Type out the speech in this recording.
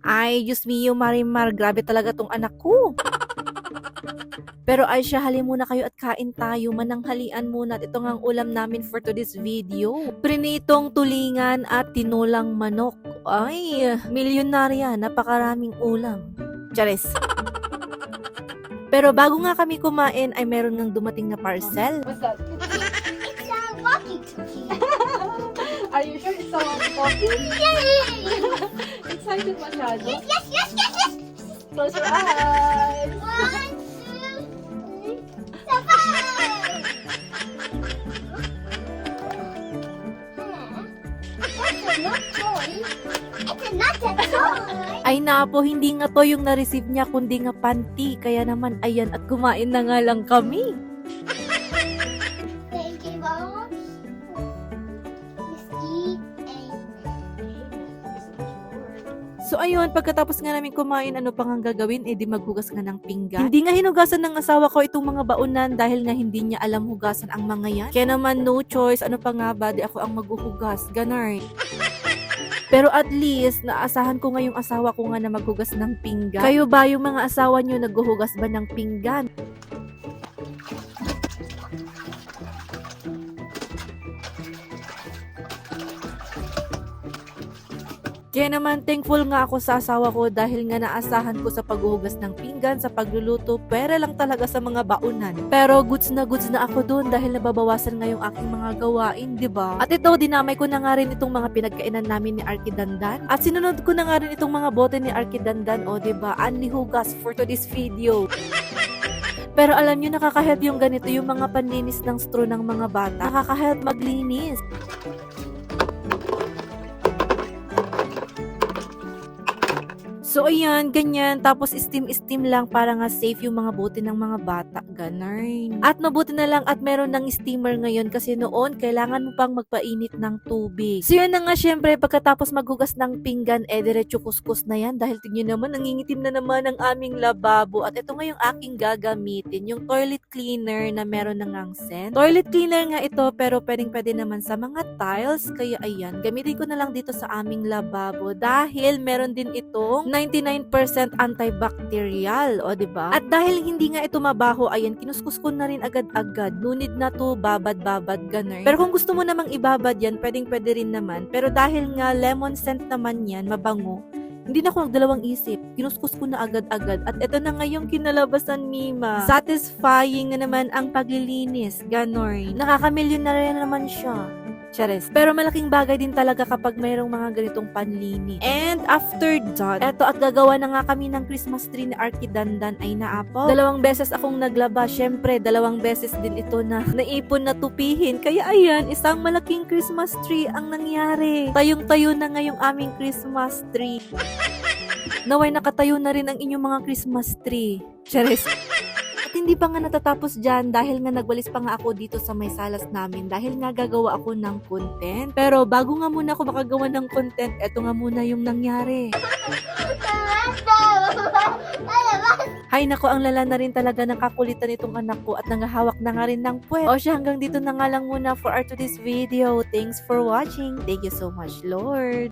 Ay, Diyos mio, Marimar, grabe talaga tong anak ko. Pero ay siya, hali muna kayo at kain tayo. Mananghalian muna at ito nga ang ulam namin for today's video. Prinitong tulingan at tinulang manok. Ay, milyonarya, napakaraming ulam. Charis. Pero bago nga kami kumain ay meron ngang dumating na parcel. What's that? It's a walkie-talkie. Are you sure it's someone talking? Yay! Excited masyado? Yes, yes, yes, yes, yes! Close your eyes. 1, 2, 3, 4. That's a not toy. It's a not a toy. Ay napo, hindi nga to yung na-receive niya kundi nga panty. Kaya naman ayan at kumain na nga lang kami. Thank you, Mom. Let's eat So ayun, pagkatapos nga namin kumain, ano pang ang gagawin? Eh di maghugas nga ng pinggan. Hindi nga hinugasan ng asawa ko itong mga baunan dahil nga hindi niya alam hugasan ang mga yan. Kaya naman no choice, ano pa nga ba, di ako ang maghuhugas. Ganar. Pero at least, naasahan ko nga yung asawa ko nga na maghugas ng pinggan. Kayo ba, yung mga asawa nyo, naghuhugas ba ng pinggan? Kaya naman thankful nga ako sa asawa ko dahil nga naasahan ko sa paghuhugas ng pinggan, sa pagluluto, pera lang talaga sa mga baunan. Pero goods na ako doon dahil nababawasan nga yung aking mga gawain, di ba? At ito, dinamay ko na nga rin itong mga pinagkainan namin ni Arky Dandan. At sinunod ko na nga rin itong mga bote ni Arky Dandan, o di ba? Anli hugas for today's video. Pero alam nyo, nakaka-help yung ganito, yung mga panlinis ng straw ng mga bata. Nakaka-help maglinis. So ayan, ganyan. Tapos steam lang para nga safe yung mga bote ng mga bata. Ganarn. At mabuti na lang at meron ng steamer ngayon kasi noon kailangan mo pang magpainit ng tubig. So yun na nga, syempre pagkatapos maghugas ng pinggan, diretso kuskus na yan dahil tingnan naman, nangingitim na naman ang aming lababo. At ito nga yung aking gagamitin, yung toilet cleaner na meron ng ngang scent. Toilet cleaner nga ito pero pwede naman sa mga tiles. Kaya ayan, gamitin ko na lang dito sa aming lababo dahil meron din itong 99% antibacterial, o diba? At dahil hindi nga ito mabaho, ayan, kinuskus ko na rin agad-agad. No need na to babad-babad, ganun. Pero kung gusto mo namang ibabad yan, pwede rin naman. Pero dahil nga lemon scent naman yan, mabango, hindi na ako nagdalawang isip. Kinuskus ko na agad-agad. At ito na nga yung kinalabasan, Mima. Satisfying na naman ang paglilinis, ganun. Nakaka-milyonarya na naman siya. Charis. Pero malaking bagay din talaga kapag mayroong mga ganitong panlinis. And after that, eto at gagawa na nga kami ng Christmas tree ni Arky Dandan ay naapo. 2 beses akong naglaba. Syempre, 2 beses din ito na naipon na tupihin. Kaya ayan, isang malaking Christmas tree ang nangyari. Tayong-tayo na nga yung aming Christmas tree. Naway nakatayo na rin ang inyong mga Christmas tree. Charis. At hindi pa nga natatapos dyan dahil nga nagwalis pa nga ako dito sa may salas namin dahil nga gagawa ako ng content. Pero bago nga muna ako makagawa ng content, eto nga muna yung nangyari. Hay nako, ang lala na rin talaga ng kakulitan nitong anak ko at nangahawak na nga rin ng puwet. O siya, hanggang dito na nga lang muna for our today's video. Thanks for watching. Thank you so much, Lord.